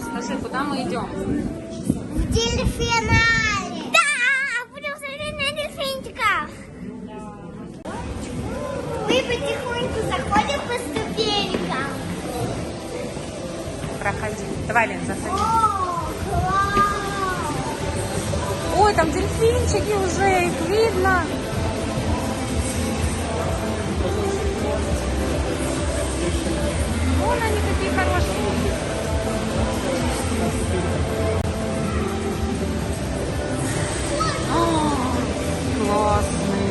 Скажи, куда мы идем? В дельфинарий. Да, будем смотреть на дельфинчиков. Мы потихоньку заходим по ступенькам. Проходи. Давай, Лен, заходи. О, класс! Ой, там дельфинчики уже, их видно. Вон они какие хорошие. Классные.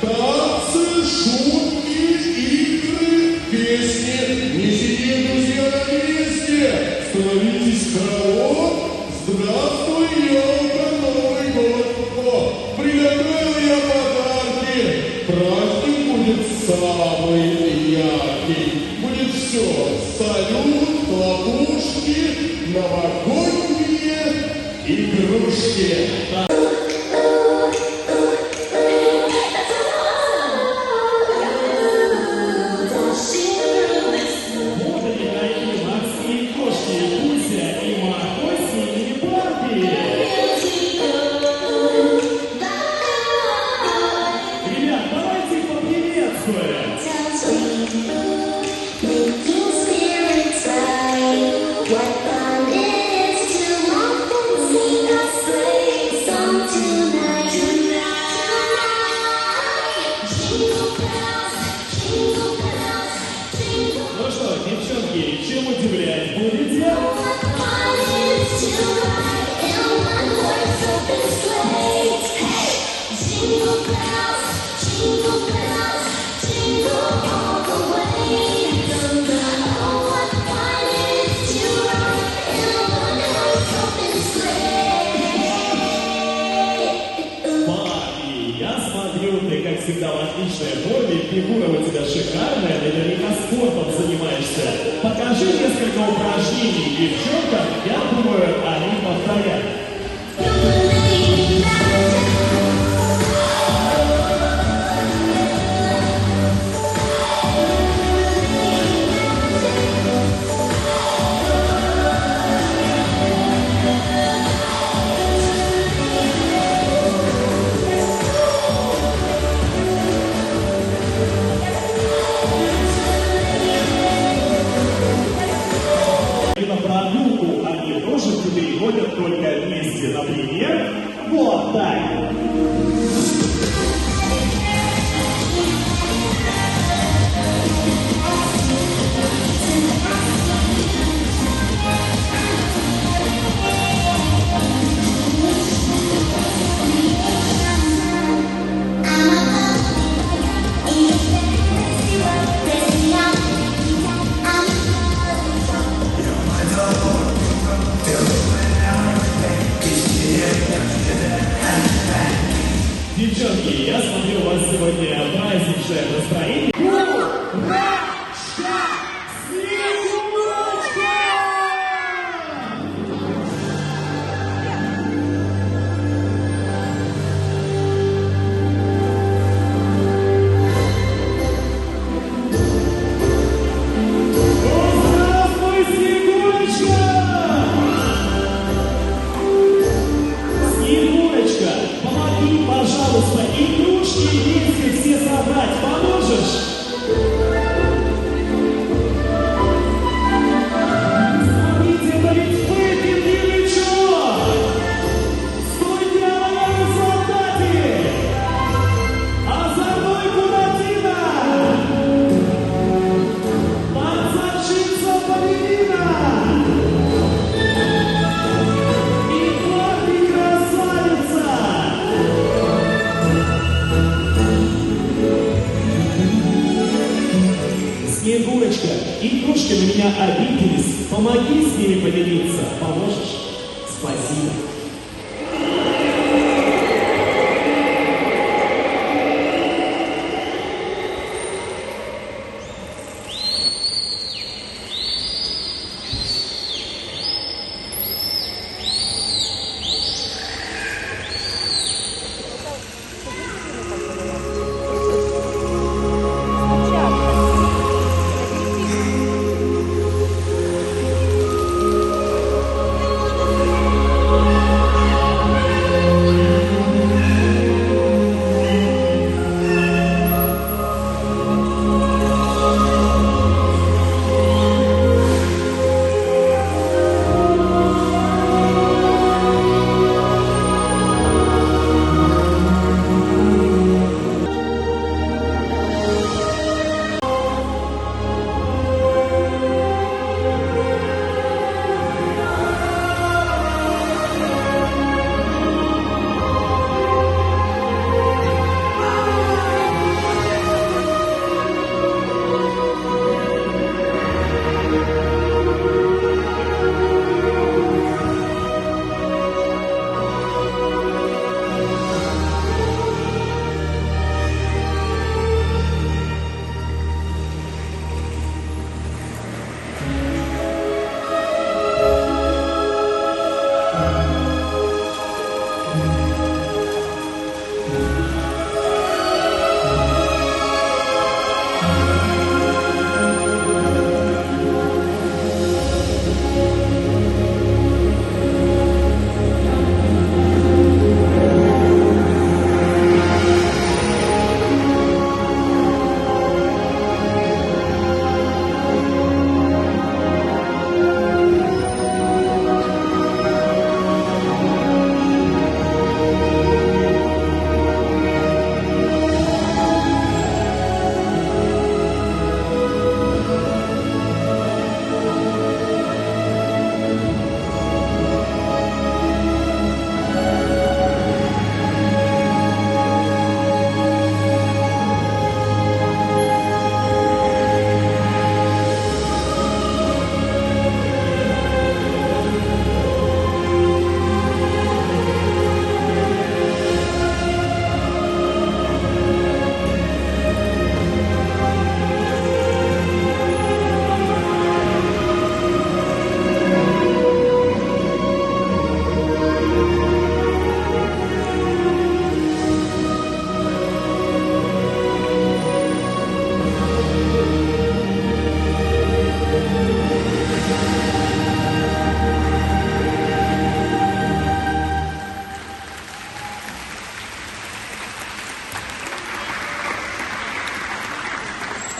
Танцы, шутки, игры, песни. Не сидим, друзья, на месте. Становитесь караул. Здравствуй, елка, Новый год. О, приготовил я подарки. Праздник будет самый яркий. Будет все. Салют, хлопушки, новогодние игрушки. Ну что, девчонки, чем удивлять будете? Парни, я смотрю, ты, как всегда, в отличной форме, фигура у тебя шикарная, наверняка спортом занимаешься. Покажи несколько упражнений девчонкам, я думаю, они повторят. И на прогулку они тоже теперь ходят только вместе. Например, вот так. Yeah. Спасибо.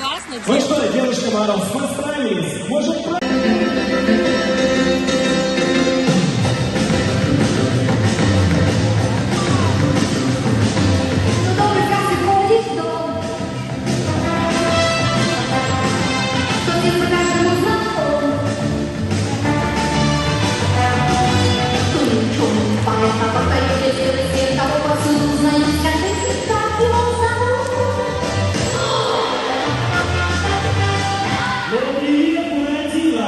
Классно. Ну что, девушка Мороз, постарались. Может, ну, привет, Буратино!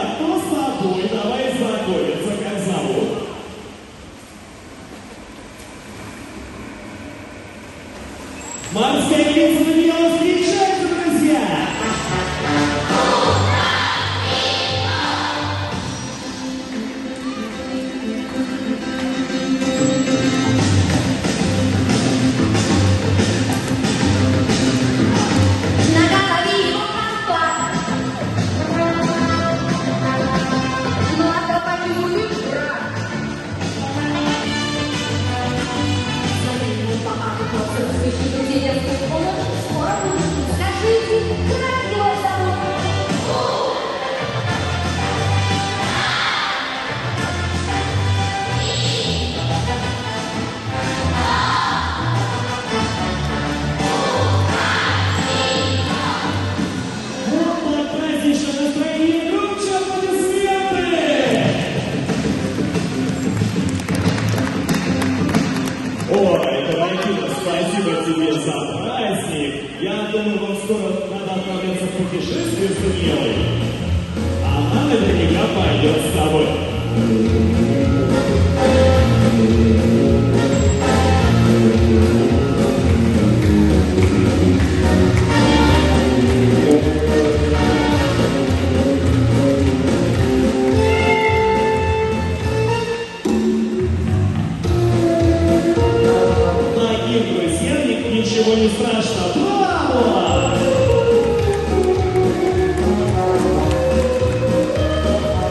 не страшно. Браво!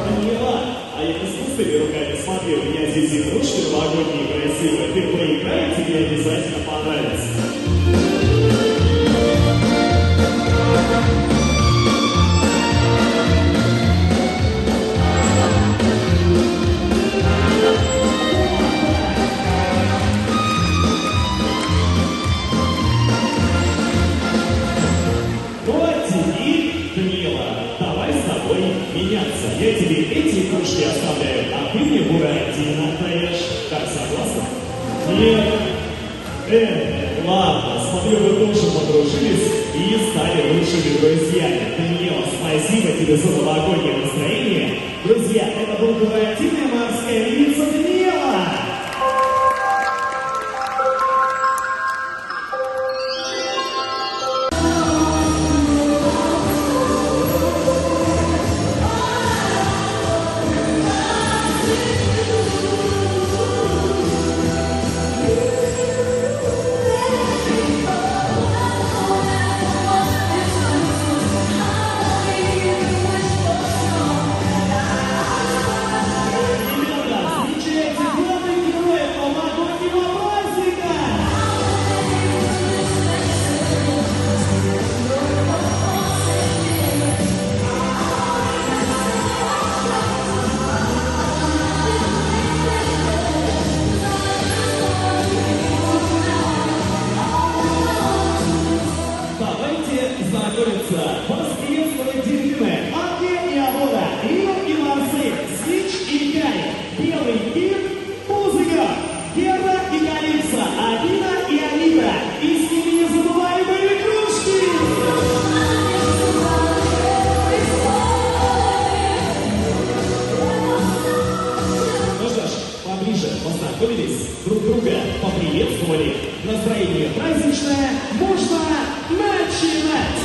Данила, а я не с пустыми руками смотрю. У меня здесь игрушки новогодние красивые. Ты поиграй, тебе обязательно понравится. Я тебе эти игрушки оставляю, а ты мне Буратино отдаешь. Так, согласна? Нет. Ладно, смотрю, вы тоже подружились и стали лучшими друзьями. Даниэла, спасибо тебе за новогоднее настроение. Друзья, это был Буратино, морская львица Даниэла. Познакомились, друг друга поприветствовали. Настроение праздничное, можно начинать!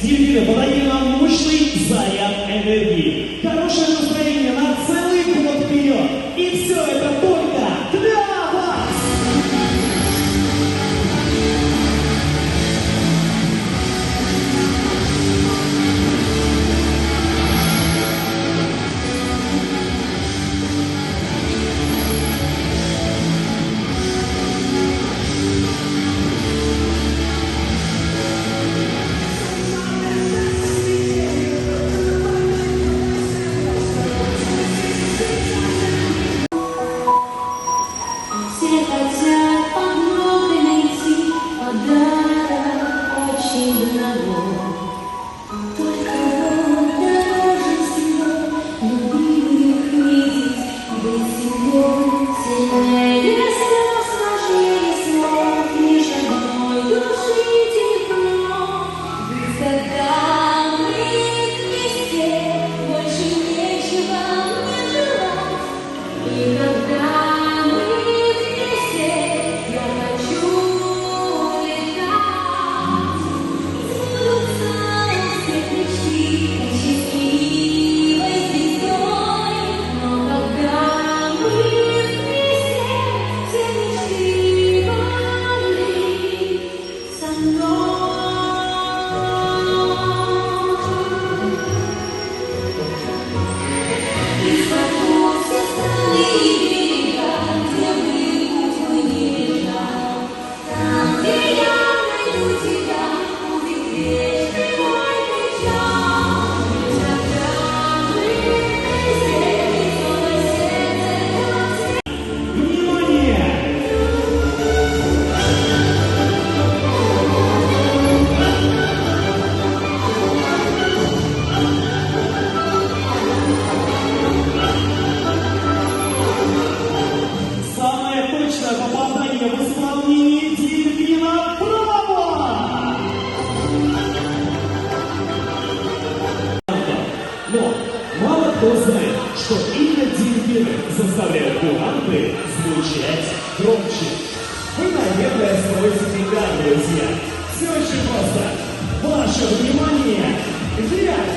Дельфины, подарили нам мощный заряд энергии. Хорошее настроение на целый год вперед. И все это только для вас! Все хотят подругой найти подарок очень много. Только вот дороже всего любимых видеть, быть семьей. Сильнее слез, важнее слов, лишь одной души тепло. Ведь когда мы вместе, больше нечего мне желать. И когда мы вместе, я хочу летать. Сбудутся все мечты счастливой звездой. Но когда мы вместе, все мечты были со мной. И вокруг все страны и берега, где бы путь мой не лежал, там, где я найду тебя, будет вечный мой печаль. Когда мы вместе, снова сердце как Внимание! Самое точное попадание в исполнении дельфина «Браво!». Но мало кто знает, что именно дельфины заставляют куранты звучать громче. Вы, наверное, строите фигар, друзья. Все очень просто. Ваше внимание вверх!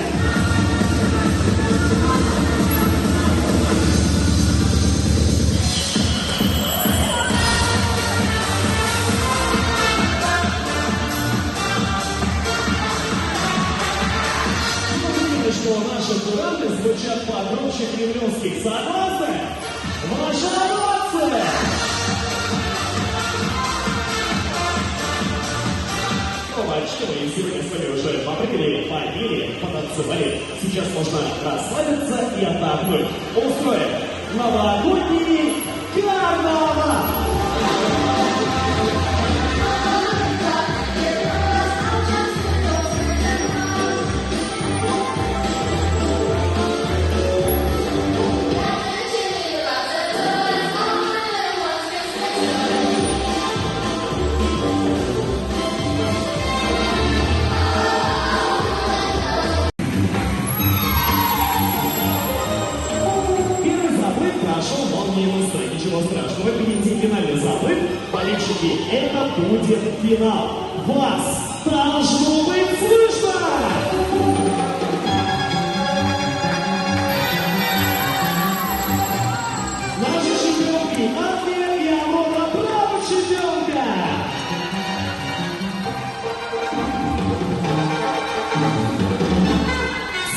Смотрите, что наши куранты звучат погромче кремлевских. Согласны? Ваши овации! Ну, а что мы сегодня с вами уже попрыгали, попили, потанцевали. Сейчас можно расслабиться и отдохнуть. Устроим новогодний карнавал! Первый заплыв прошел молниеносно. Ничего страшного, впереди финальный заплыв. Болельщики, это будет финал. Вас должно быть слышно! Наши чемпионки Анна и Аврора, браво, чемпионка!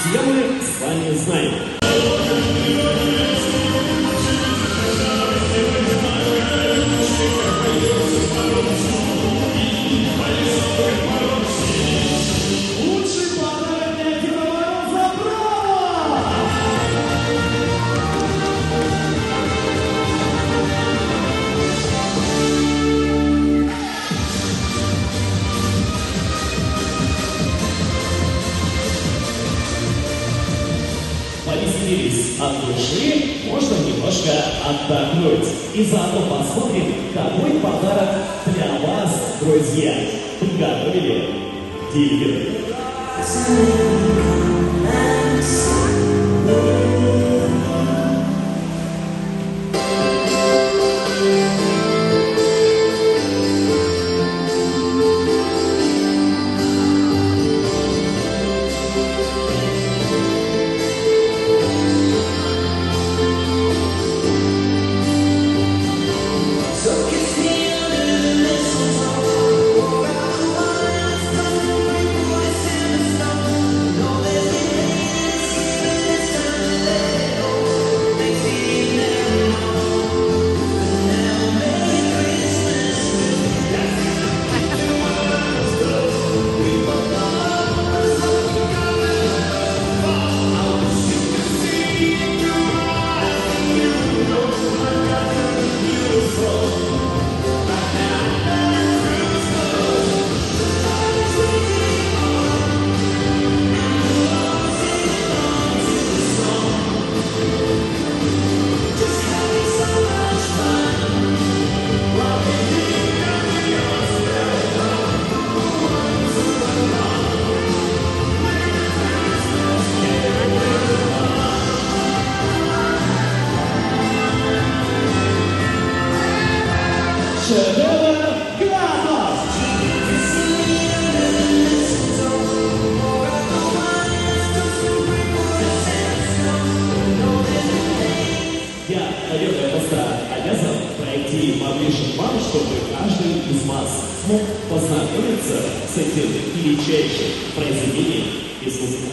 Все мы с вами знаем. Лучший подарок для Деда Мороза «Браво!». Повеселились от души, можно немножко отдохнуть. И заодно посмотрим, какой подарок для вас, друзья, приготовили дельфины. с этим величайшим произведением искусства.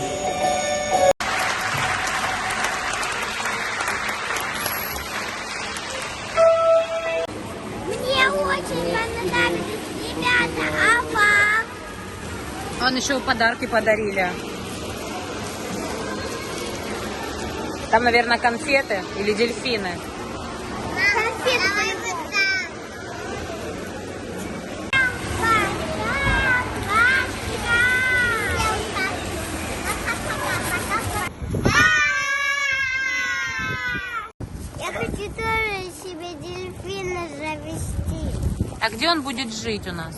Мне очень понравились ребята, а вам? Он еще подарки подарили. Там, наверное, конфеты или дельфины. Давай вот так. Я хочу тоже себе дельфина завести. А где он будет жить у нас?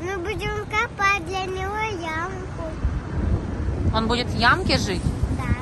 Мы будем копать для него ямку. Он будет в ямке жить? Да.